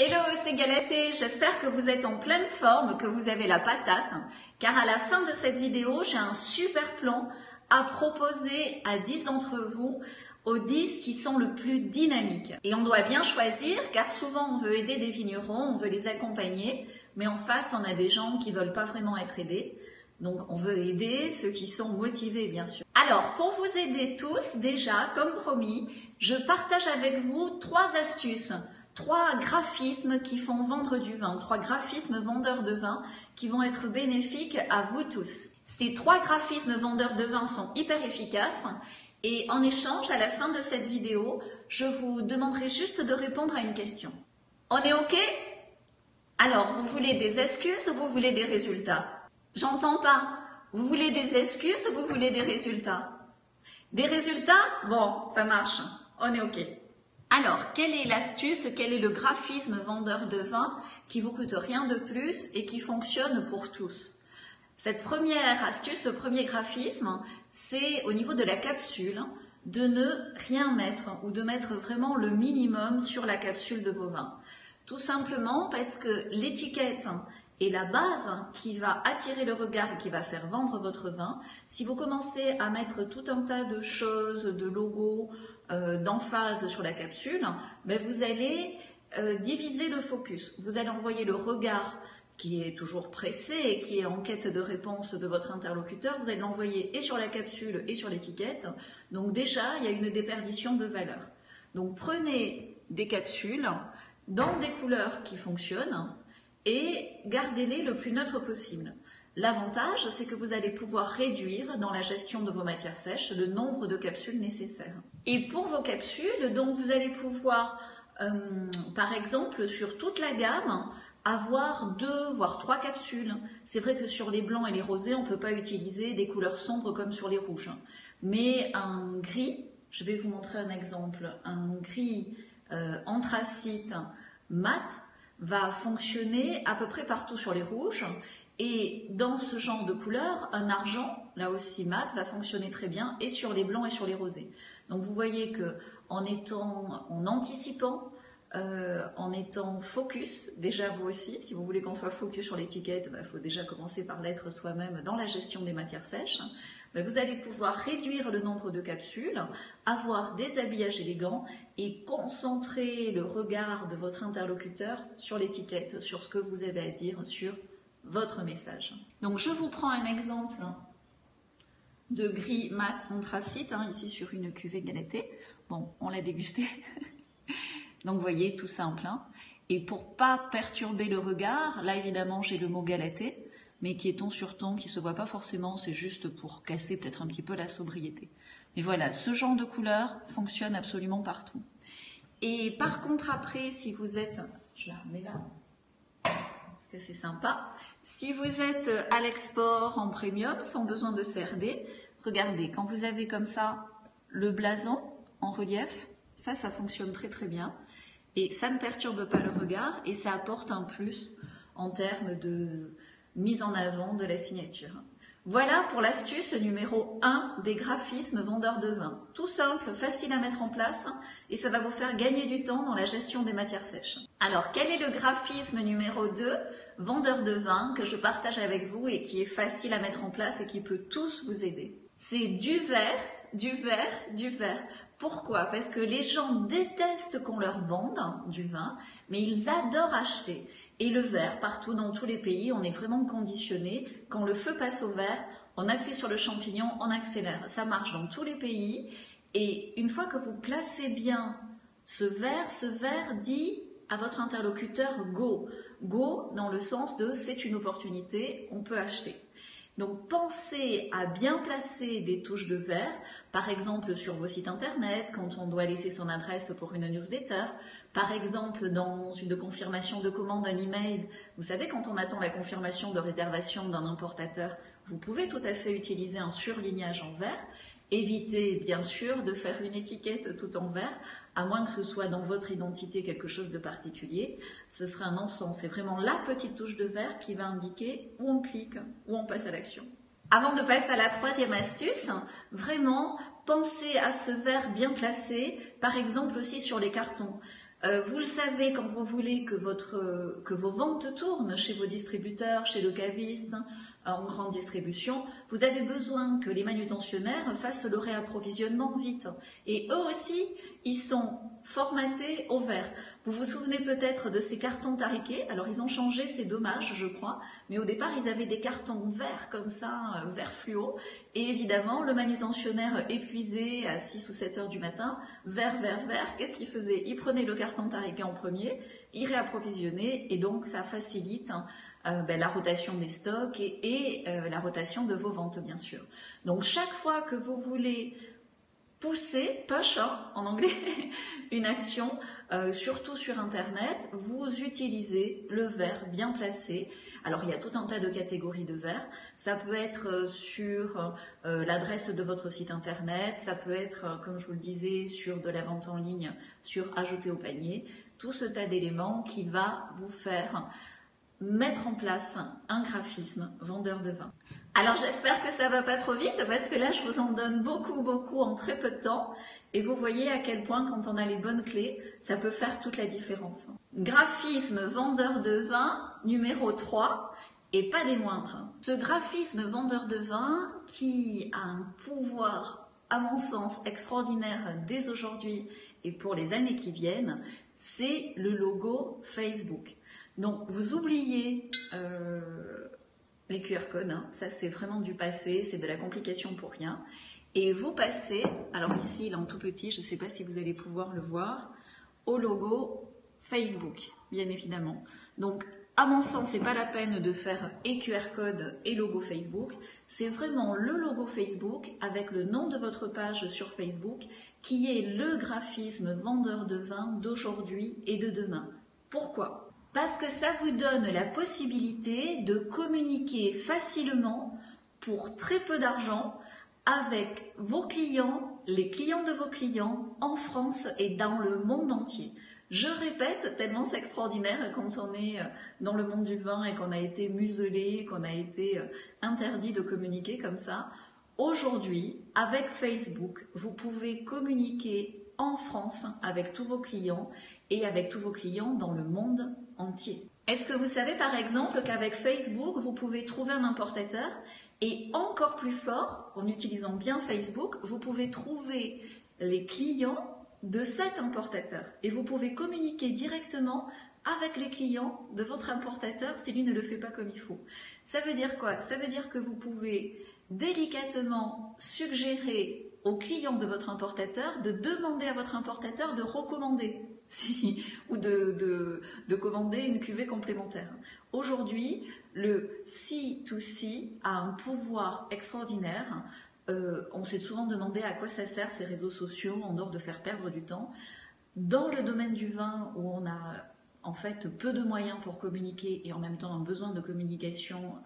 Hello, c'est Galatée, j'espère que vous êtes en pleine forme, que vous avez la patate, car à la fin de cette vidéo, j'ai un super plan à proposer à 10 d'entre vous, aux 10 qui sont le plus dynamiques. Et on doit bien choisir, car souvent on veut aider des vignerons, on veut les accompagner, mais en face on a des gens qui veulent pas vraiment être aidés. Donc on veut aider ceux qui sont motivés, bien sûr. Alors, pour vous aider tous, déjà, comme promis, je partage avec vous 3 astuces. 3 graphismes qui font vendre du vin, 3 graphismes vendeurs de vin qui vont être bénéfiques à vous tous. Ces 3 graphismes vendeurs de vin sont hyper efficaces et en échange, à la fin de cette vidéo, je vous demanderai juste de répondre à une question. On est OK? Alors, vous voulez des excuses ou vous voulez des résultats? J'entends pas. Vous voulez des excuses ou vous voulez des résultats? Des résultats? Bon, ça marche. On est OK. Alors, quelle est l'astuce, quel est le graphisme vendeur de vin qui vous coûte rien de plus et qui fonctionne pour tous? Cette première astuce, ce premier graphisme, c'est au niveau de la capsule, de ne rien mettre ou de mettre vraiment le minimum sur la capsule de vos vins. Tout simplement parce que l'étiquette est la base qui va attirer le regard et qui va faire vendre votre vin. Si vous commencez à mettre tout un tas de choses, de logos, d'emphase sur la capsule, ben vous allez diviser le focus. Vous allez envoyer le regard qui est toujours pressé et qui est en quête de réponse de votre interlocuteur, vous allez l'envoyer et sur la capsule et sur l'étiquette. Donc déjà, il y a une déperdition de valeur. Donc prenez des capsules dans des couleurs qui fonctionnent et gardez-les le plus neutre possible. L'avantage, c'est que vous allez pouvoir réduire dans la gestion de vos matières sèches le nombre de capsules nécessaires. Et pour vos capsules, donc vous allez pouvoir, par exemple, sur toute la gamme, avoir 2 voire 3 capsules. C'est vrai que sur les blancs et les rosés, on ne peut pas utiliser des couleurs sombres comme sur les rouges. Mais un gris, je vais vous montrer un exemple, un gris anthracite mat va fonctionner à peu près partout sur les rouges. Et dans ce genre de couleur, un argent, là aussi mat, va fonctionner très bien et sur les blancs et sur les rosés. Donc vous voyez que en anticipant, en étant focus, déjà vous aussi, si vous voulez qu'on soit focus sur l'étiquette, il faut déjà commencer par l'être soi-même dans la gestion des matières sèches. Vous allez pouvoir réduire le nombre de capsules, avoir des habillages élégants et concentrer le regard de votre interlocuteur sur l'étiquette, sur ce que vous avez à dire, sur votre message. Donc je vous prends un exemple de gris mat anthracite, ici sur une cuvée Galatée. Bon, on l'a dégusté. Donc vous voyez, tout simple. Et pour pas perturber le regard, là évidemment j'ai le mot Galatée, mais qui est ton sur ton, qui se voit pas forcément, c'est juste pour casser peut-être un petit peu la sobriété. Mais voilà, ce genre de couleur fonctionne absolument partout. Et par contre après, si vous êtes, je la remets là, parce que c'est sympa, si vous êtes à l'export en premium, sans besoin de CRD, regardez, quand vous avez comme ça le blason en relief, ça fonctionne très très bien. Et ça ne perturbe pas le regard et ça apporte un plus en termes de mise en avant de la signature. Voilà pour l'astuce numéro 1 des graphismes vendeurs de vin. Tout simple, facile à mettre en place et ça va vous faire gagner du temps dans la gestion des matières sèches. Alors, quel est le graphisme numéro 2, vendeur de vin, que je partage avec vous et qui est facile à mettre en place et qui peut tous vous aider? C'est du vert, du vert, du vert. Pourquoi? Parce que les gens détestent qu'on leur vende du vin, mais ils adorent acheter. Et le vert, partout dans tous les pays, on est vraiment conditionné. Quand le feu passe au vert, on appuie sur le champignon, on accélère. Ça marche dans tous les pays. Et une fois que vous placez bien ce vert dit à votre interlocuteur go. Go dans le sens de c'est une opportunité, on peut acheter. Donc pensez à bien placer des touches de vert, par exemple sur vos sites internet, quand on doit laisser son adresse pour une newsletter, par exemple dans une confirmation de commande, un email. Vous savez, quand on attend la confirmation de réservation d'un importateur, vous pouvez tout à fait utiliser un surlignage en vert. Évitez bien sûr de faire une étiquette tout en vert, à moins que ce soit dans votre identité quelque chose de particulier. Ce sera un non-sens. C'est vraiment la petite touche de vert qui va indiquer où on clique, où on passe à l'action. Avant de passer à la 3e astuce, vraiment pensez à ce vert bien placé, par exemple aussi sur les cartons. Vous le savez, quand vous voulez que vos ventes tournent chez vos distributeurs, chez le caviste, en grande distribution, vous avez besoin que les manutentionnaires fassent le réapprovisionnement vite. Et eux aussi, ils sont formatés au vert. Vous vous souvenez peut-être de ces cartons tariqués. Alors ils ont changé, c'est dommage, je crois, mais au départ ils avaient des cartons verts comme ça, vert fluo. Et évidemment, le manutentionnaire épuisé à 6 ou 7 heures du matin, vert, qu'est-ce qu'il faisait? Il prenait le carton tariqué en premier, il réapprovisionnait et donc ça facilite la rotation des stocks et la rotation de vos ventes, bien sûr. Donc chaque fois que vous voulez pousser, push en anglais, une action, surtout sur Internet, vous utilisez le vert bien placé. Alors il y a tout un tas de catégories de verts. Ça peut être sur l'adresse de votre site Internet, ça peut être, comme je vous le disais, sur de la vente en ligne, sur ajouter au panier. Tout ce tas d'éléments qui va vous faire mettre en place un graphisme vendeur de vin. Alors j'espère que ça va pas trop vite parce que là je vous en donne beaucoup en très peu de temps et vous voyez à quel point quand on a les bonnes clés, ça peut faire toute la différence. Graphisme vendeur de vin numéro 3 et pas des moindres. Ce graphisme vendeur de vin qui a un pouvoir à mon sens extraordinaire dès aujourd'hui et pour les années qui viennent, c'est le logo Facebook. Donc vous oubliez les QR codes, hein, ça c'est vraiment du passé, c'est de la complication pour rien. Et vous passez, alors ici il est en tout petit, je ne sais pas si vous allez pouvoir le voir, au logo Facebook, bien évidemment. Donc à mon sens, c'est pas la peine de faire et QR code et logo Facebook, c'est vraiment le logo Facebook avec le nom de votre page sur Facebook qui est le graphisme vendeur de vin d'aujourd'hui et de demain. Pourquoi ? Parce que ça vous donne la possibilité de communiquer facilement pour très peu d'argent avec vos clients, les clients de vos clients en France et dans le monde entier. Je répète, tellement c'est extraordinaire quand on est dans le monde du vin et qu'on a été muselé, qu'on a été interdit de communiquer comme ça. Aujourd'hui, avec Facebook, vous pouvez communiquer en France avec tous vos clients et avec tous vos clients dans le monde entier. Est-ce que vous savez par exemple qu'avec Facebook, vous pouvez trouver un importateur et encore plus fort, en utilisant bien Facebook, vous pouvez trouver les clients de cet importateur et vous pouvez communiquer directement avec les clients de votre importateur si lui ne le fait pas comme il faut. Ça veut dire quoi? Ça veut dire que vous pouvez délicatement suggérer aux clients de votre importateur de demander à votre importateur de recommander ou de commander une cuvée complémentaire. Aujourd'hui, le C2C a un pouvoir extraordinaire. On s'est souvent demandé à quoi ça sert ces réseaux sociaux en dehors de faire perdre du temps. Dans le domaine du vin où on a en fait peu de moyens pour communiquer et en même temps un besoin de communication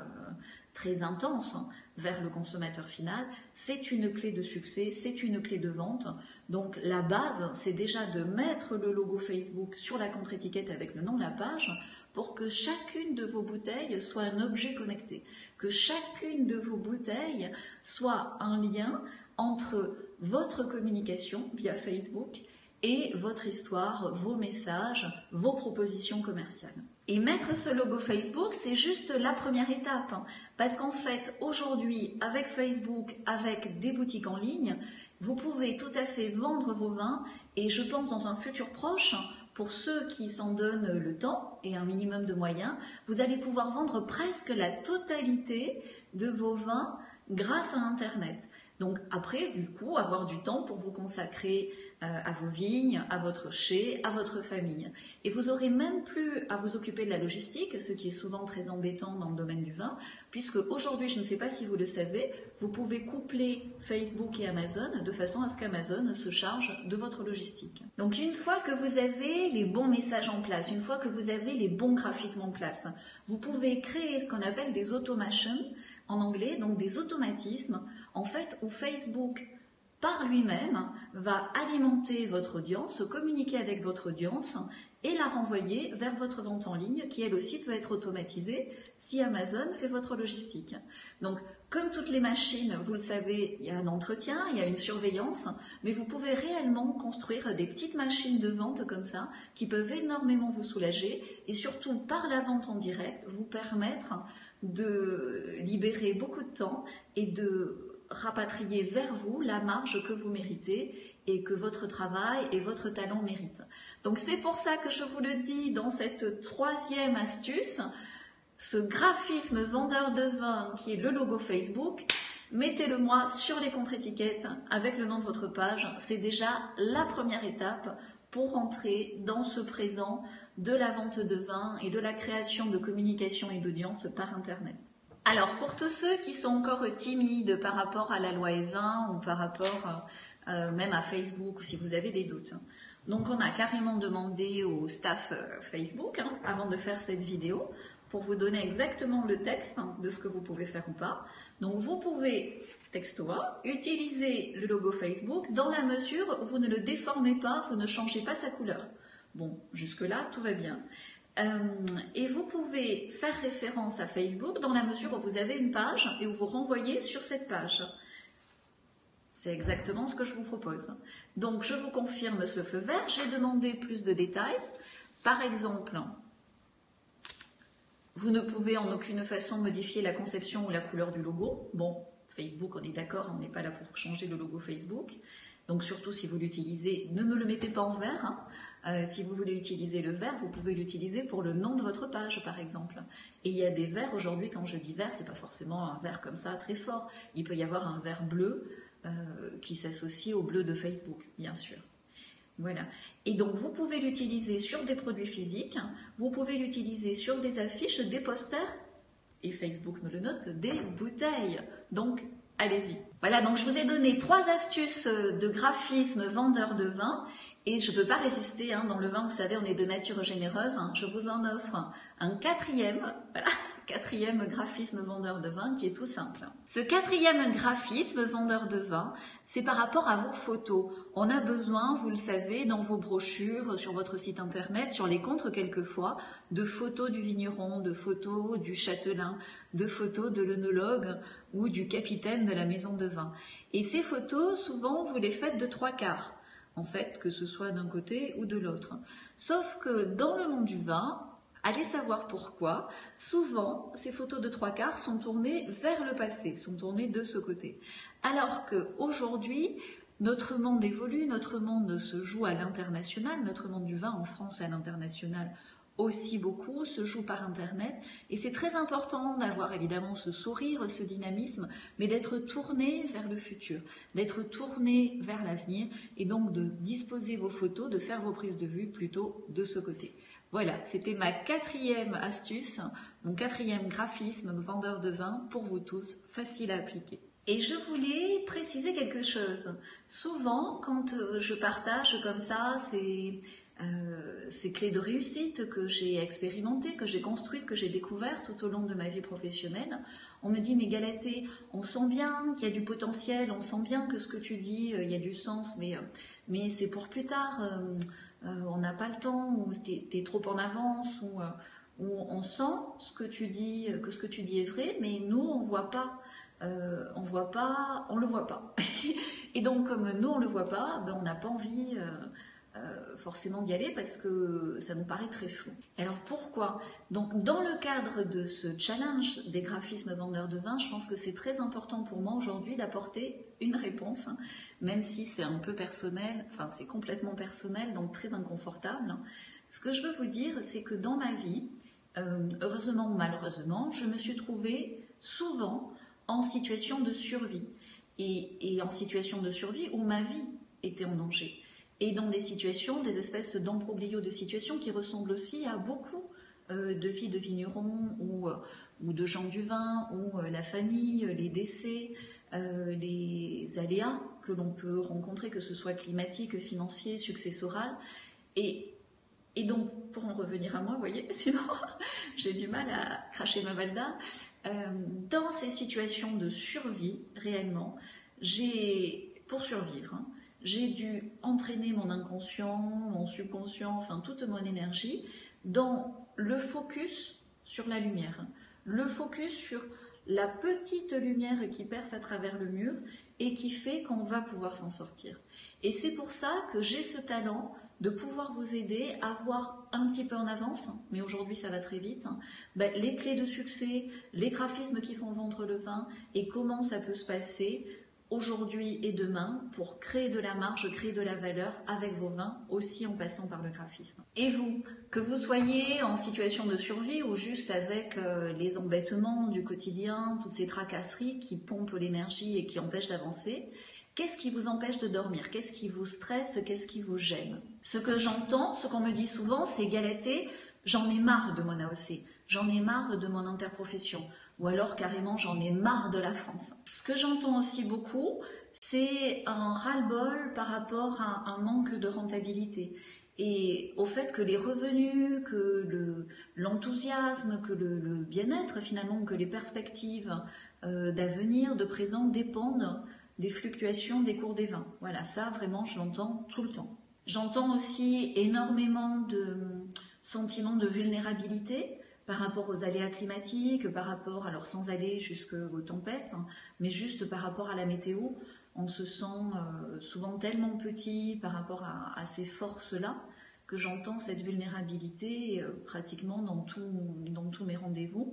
très intense vers le consommateur final, c'est une clé de succès, c'est une clé de vente. Donc la base, c'est déjà de mettre le logo Facebook sur la contre-étiquette avec le nom de la page pour que chacune de vos bouteilles soit un objet connecté, que chacune de vos bouteilles soit un lien entre votre communication via Facebook et votre histoire, vos messages, vos propositions commerciales. Et mettre ce logo Facebook, c'est juste la première étape. Parce qu'en fait, aujourd'hui, avec Facebook, avec des boutiques en ligne, vous pouvez tout à fait vendre vos vins et je pense dans un futur proche, pour ceux qui s'en donnent le temps et un minimum de moyens, vous allez pouvoir vendre presque la totalité de vos vins grâce à Internet. Donc après, du coup, avoir du temps pour vous consacrer à vos vignes, à votre chai, à votre famille. Et vous aurez même plus à vous occuper de la logistique, ce qui est souvent très embêtant dans le domaine du vin, puisque aujourd'hui, je ne sais pas si vous le savez, vous pouvez coupler Facebook et Amazon de façon à ce qu'Amazon se charge de votre logistique. Donc une fois que vous avez les bons messages en place, une fois que vous avez les bons graphismes en place, vous pouvez créer ce qu'on appelle des automations en anglais, donc des automatismes, en fait, où Facebook, par lui-même, va alimenter votre audience, communiquer avec votre audience et la renvoyer vers votre vente en ligne qui elle aussi peut être automatisée si Amazon fait votre logistique. Donc comme toutes les machines, vous le savez, il y a un entretien, il y a une surveillance, mais vous pouvez réellement construire des petites machines de vente comme ça qui peuvent énormément vous soulager et surtout par la vente en direct vous permettre de libérer beaucoup de temps et de rapatrier vers vous la marge que vous méritez et que votre travail et votre talent méritent. Donc c'est pour ça que je vous le dis dans cette troisième astuce, ce graphisme vendeur de vin qui est le logo Facebook, mettez-le moi sur les contre-étiquettes avec le nom de votre page. C'est déjà la première étape pour entrer dans ce présent de la vente de vin et de la création de communication et d'audience par Internet. Alors, pour tous ceux qui sont encore timides par rapport à la loi E20 ou par rapport même à Facebook, ou si vous avez des doutes, donc on a carrément demandé au staff Facebook, avant de faire cette vidéo, pour vous donner exactement le texte de ce que vous pouvez faire ou pas. Donc vous pouvez, texto 1, utiliser le logo Facebook dans la mesure où vous ne le déformez pas, vous ne changez pas sa couleur. Bon, jusque-là, tout va bien. Et vous pouvez faire référence à Facebook dans la mesure où vous avez une page et où vous renvoyez sur cette page. C'est exactement ce que je vous propose. Donc je vous confirme ce feu vert, j'ai demandé plus de détails. Par exemple, vous ne pouvez en aucune façon modifier la conception ou la couleur du logo. Bon, Facebook, on est d'accord, on n'est pas là pour changer le logo Facebook. Donc surtout si vous l'utilisez, ne me le mettez pas en vert. Si vous voulez utiliser le vert, vous pouvez l'utiliser pour le nom de votre page par exemple. Et il y a des verts aujourd'hui, quand je dis vert, c'est pas forcément un vert comme ça très fort. Il peut y avoir un vert bleu qui s'associe au bleu de Facebook, bien sûr. Voilà. Et donc vous pouvez l'utiliser sur des produits physiques, vous pouvez l'utiliser sur des affiches, des posters, et Facebook me le note, des bouteilles. Donc allez-y. Voilà, donc je vous ai donné 3 astuces de graphisme vendeur de vin et je ne peux pas résister. Dans le vin, vous savez, on est de nature généreuse. Je vous en offre un quatrième graphisme vendeur de vin qui est tout simple. Ce 4e graphisme vendeur de vin, c'est par rapport à vos photos. On a besoin, vous le savez, dans vos brochures, sur votre site internet, sur les contres quelquefois, de photos du vigneron, de photos du châtelain, de photos de l'œnologue ou du capitaine de la maison de vin. Et ces photos, souvent, vous les faites de 3/4, en fait, que ce soit d'un côté ou de l'autre. Sauf que dans le monde du vin, allez savoir pourquoi, souvent, ces photos de 3/4 sont tournées vers le passé, sont tournées de ce côté. Alors qu'aujourd'hui, notre monde évolue, notre monde se joue à l'international, notre monde du vin en France et à l'international aussi beaucoup, se joue par Internet. Et c'est très important d'avoir évidemment ce sourire, ce dynamisme, mais d'être tourné vers le futur, d'être tourné vers l'avenir et donc de disposer vos photos, de faire vos prises de vue plutôt de ce côté. Voilà, c'était ma 4e astuce, mon 4e graphisme vendeur de vin pour vous tous, facile à appliquer. Et je voulais préciser quelque chose. Souvent, quand je partage comme ça ces clés de réussite que j'ai expérimentées, que j'ai construites, que j'ai découvertes tout au long de ma vie professionnelle, on me dit « mais Galatée, on sent bien qu'il y a du potentiel, on sent bien que ce que tu dis, il y a du sens, mais c'est pour plus tard, on n'a pas le temps, ou t'es trop en avance, ou on sent ce que tu dis, que ce que tu dis est vrai, mais nous on ne voit pas. On le voit pas. Et donc, comme nous, on le voit pas, on n'a pas envie forcément d'y aller parce que ça nous paraît très flou. Alors, pourquoi? Donc, dans le cadre de ce challenge des graphismes vendeurs de vin, je pense que c'est très important pour moi aujourd'hui d'apporter une réponse, même si c'est un peu personnel, enfin, c'est complètement personnel, donc très inconfortable. Ce que je veux vous dire, c'est que dans ma vie, heureusement ou malheureusement, je me suis trouvée souvent en situation de survie et en situation de survie où ma vie était en danger et dans des situations, des espèces d'embroglio de situations qui ressemblent aussi à beaucoup de vies de vignerons ou de gens du vin, où la famille, les décès, les aléas que l'on peut rencontrer, que ce soit climatique, financier, successoral. Et donc, pour en revenir à moi, vous voyez, sinon j'ai du mal à cracher ma valda. Dans ces situations de survie, réellement, pour survivre, j'ai dû entraîner mon inconscient, mon subconscient, enfin toute mon énergie dans le focus sur la lumière, le focus sur la petite lumière qui perce à travers le mur et qui fait qu'on va pouvoir s'en sortir. Et c'est pour ça que j'ai ce talent de pouvoir vous aider à voir un petit peu en avance, mais aujourd'hui ça va très vite, les clés de succès, les graphismes qui font vendre le vin et comment ça peut se passer aujourd'hui et demain pour créer de la marge, créer de la valeur avec vos vins, aussi en passant par le graphisme. Et vous, que vous soyez en situation de survie ou juste avec les embêtements du quotidien, toutes ces tracasseries qui pompent l'énergie et qui empêchent d'avancer, qu'est-ce qui vous empêche de dormir? Qu'est-ce qui vous stresse? Qu'est-ce qui vous gêne? Ce que j'entends, ce qu'on me dit souvent, c'est Galatée, j'en ai marre de mon AOC, j'en ai marre de mon interprofession, ou alors carrément j'en ai marre de la France. Ce que j'entends aussi beaucoup, c'est un ras-le-bol par rapport à un manque de rentabilité et au fait que les revenus, que l'enthousiasme, que le bien-être finalement, que les perspectives d'avenir, de présent dépendent des fluctuations des cours des vins. Voilà, ça vraiment je l'entends tout le temps. J'entends aussi énormément de sentiments de vulnérabilité par rapport aux aléas climatiques, par rapport, alors sans aller jusqu'aux tempêtes, mais juste par rapport à la météo. On se sent souvent tellement petit par rapport à ces forces-là que j'entends cette vulnérabilité pratiquement dans tous mes rendez-vous.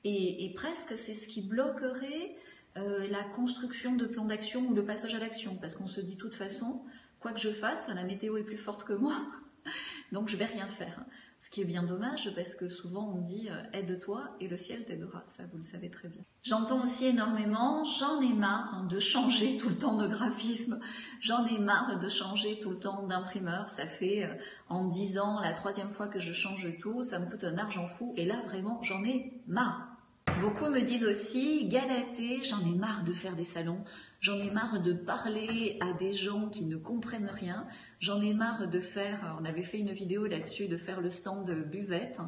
Et presque c'est ce qui bloquerait la construction de plans d'action ou le passage à l'action, parce qu'on se dit de toute façon, quoi que je fasse, la météo est plus forte que moi, donc je vais rien faire. Ce qui est bien dommage, parce que souvent on dit aide-toi et le ciel t'aidera, ça vous le savez très bien. J'entends aussi énormément, j'en ai marre de changer tout le temps de graphisme, j'en ai marre de changer tout le temps d'imprimeur, ça fait en 10 ans la 3e fois que je change tout, ça me coûte un argent fou, et là vraiment j'en ai marre. Beaucoup me disent aussi, Galatée, j'en ai marre de faire des salons, j'en ai marre de parler à des gens qui ne comprennent rien, j'en ai marre de faire, on avait fait une vidéo là-dessus, de faire le stand de buvette,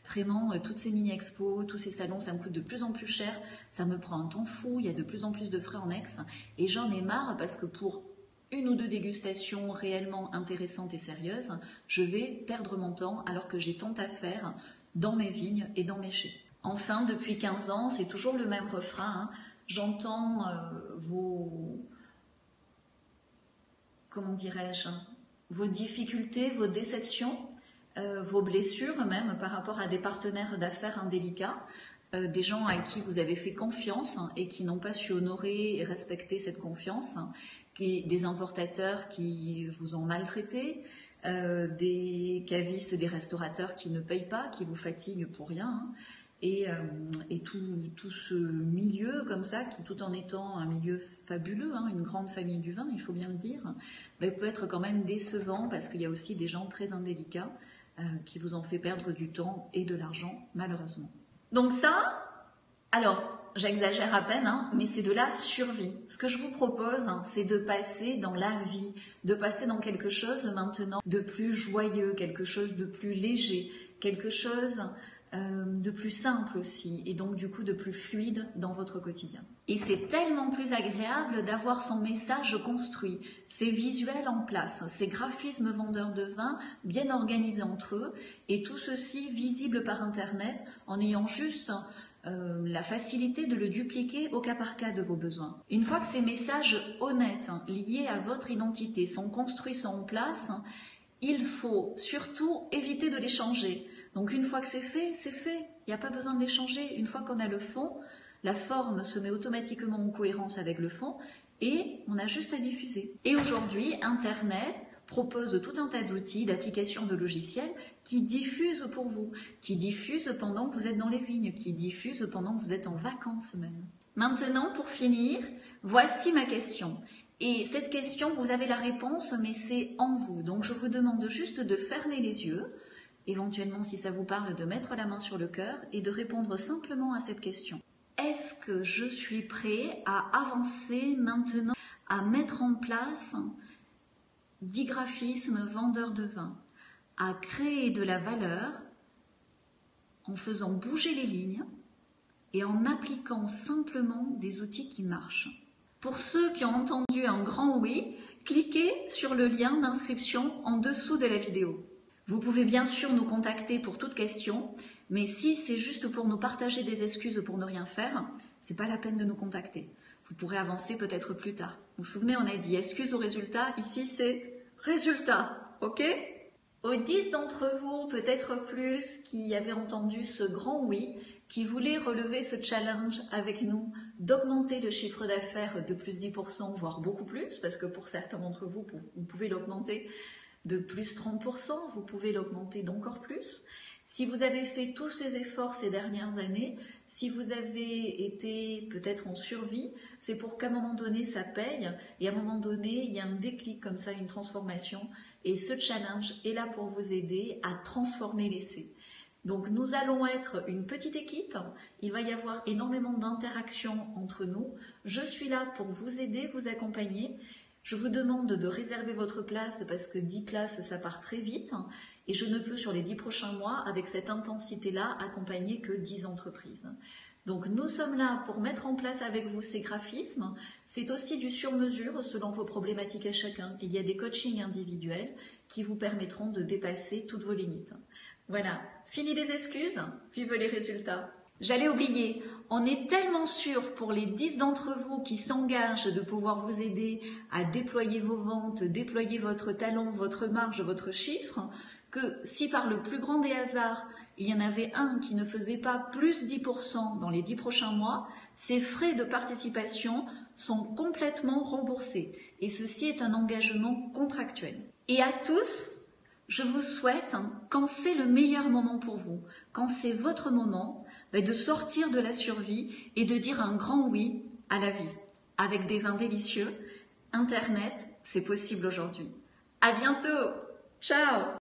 vraiment toutes ces mini-expos, tous ces salons, ça me coûte de plus en plus cher, ça me prend un temps fou, il y a de plus en plus de frais annexes, et j'en ai marre parce que pour une ou deux dégustations réellement intéressantes et sérieuses, je vais perdre mon temps alors que j'ai tant à faire dans mes vignes et dans mes chais. Enfin, depuis 15 ans, c'est toujours le même refrain. J'entends comment dirais-je, vos difficultés, vos déceptions, vos blessures même par rapport à des partenaires d'affaires indélicats, des gens à qui vous avez fait confiance et qui n'ont pas su honorer et respecter cette confiance, des importateurs qui vous ont maltraité, des cavistes, des restaurateurs qui ne payent pas, qui vous fatiguent pour rien. Et tout ce milieu comme ça, qui tout en étant un milieu fabuleux, une grande famille du vin, il faut bien le dire, peut être quand même décevant parce qu'il y a aussi des gens très indélicats qui vous ont fait perdre du temps et de l'argent, malheureusement. Donc ça, alors j'exagère à peine, mais c'est de la survie. Ce que je vous propose, c'est de passer dans la vie, de passer dans quelque chose maintenant de plus joyeux, quelque chose de plus léger, quelque chose de plus simple aussi et donc du coup de plus fluide dans votre quotidien. Et c'est tellement plus agréable d'avoir son message construit, ses visuels en place, ses graphismes vendeurs de vin bien organisés entre eux et tout ceci visible par internet en ayant juste la facilité de le dupliquer au cas par cas de vos besoins. Une fois que ces messages honnêtes liés à votre identité sont construits, sont en place, il faut surtout éviter de les changer. Donc une fois que c'est fait, c'est fait. Il n'y a pas besoin de les changer. Une fois qu'on a le fond, la forme se met automatiquement en cohérence avec le fond et on a juste à diffuser. Et aujourd'hui, Internet propose tout un tas d'outils, d'applications, de logiciels qui diffusent pour vous, qui diffusent pendant que vous êtes dans les vignes, qui diffusent pendant que vous êtes en vacances même. Maintenant, pour finir, voici ma question. Et cette question, vous avez la réponse, mais c'est en vous. Donc je vous demande juste de fermer les yeux, éventuellement si ça vous parle de mettre la main sur le cœur et de répondre simplement à cette question. Est-ce que je suis prêt à avancer maintenant, à mettre en place 10 graphismes vendeurs de vin, à créer de la valeur en faisant bouger les lignes et en appliquant simplement des outils qui marchent? Pour ceux qui ont entendu un grand oui, cliquez sur le lien d'inscription en dessous de la vidéo. Vous pouvez bien sûr nous contacter pour toute question, mais si c'est juste pour nous partager des excuses pour ne rien faire, c'est pas la peine de nous contacter. Vous pourrez avancer peut-être plus tard. Vous vous souvenez, on a dit excuses au résultat, ici c'est résultat, ok? Aux 10 d'entre vous, peut-être plus, qui avaient entendu ce grand oui, qui voulaient relever ce challenge avec nous, d'augmenter le chiffre d'affaires de plus 10%, voire beaucoup plus, parce que pour certains d'entre vous, vous pouvez l'augmenter de plus 30%, vous pouvez l'augmenter d'encore plus. Si vous avez fait tous ces efforts ces dernières années, si vous avez été peut-être en survie, c'est pour qu'à un moment donné ça paye et à un moment donné il y a un déclic comme ça, une transformation, et ce challenge est là pour vous aider à transformer l'essai. Donc nous allons être une petite équipe, il va y avoir énormément d'interactions entre nous, je suis là pour vous aider, vous accompagner. Je vous demande de réserver votre place parce que 10 places, ça part très vite et je ne peux sur les 10 prochains mois, avec cette intensité-là, accompagner que 10 entreprises. Donc nous sommes là pour mettre en place avec vous ces graphismes. C'est aussi du sur-mesure selon vos problématiques à chacun. Il y a des coachings individuels qui vous permettront de dépasser toutes vos limites. Voilà, fini les excuses, vive les résultats. J'allais oublier, on est tellement sûr pour les 10 d'entre vous qui s'engagent de pouvoir vous aider à déployer vos ventes, déployer votre talent, votre marge, votre chiffre, que si par le plus grand des hasards, il y en avait un qui ne faisait pas plus 10% dans les 10 prochains mois, ses frais de participation sont complètement remboursés. Et ceci est un engagement contractuel. Et à tous, je vous souhaite, quand c'est le meilleur moment pour vous, quand c'est votre moment, de sortir de la survie et de dire un grand oui à la vie. Avec des vins délicieux, Internet, c'est possible aujourd'hui. À bientôt. Ciao.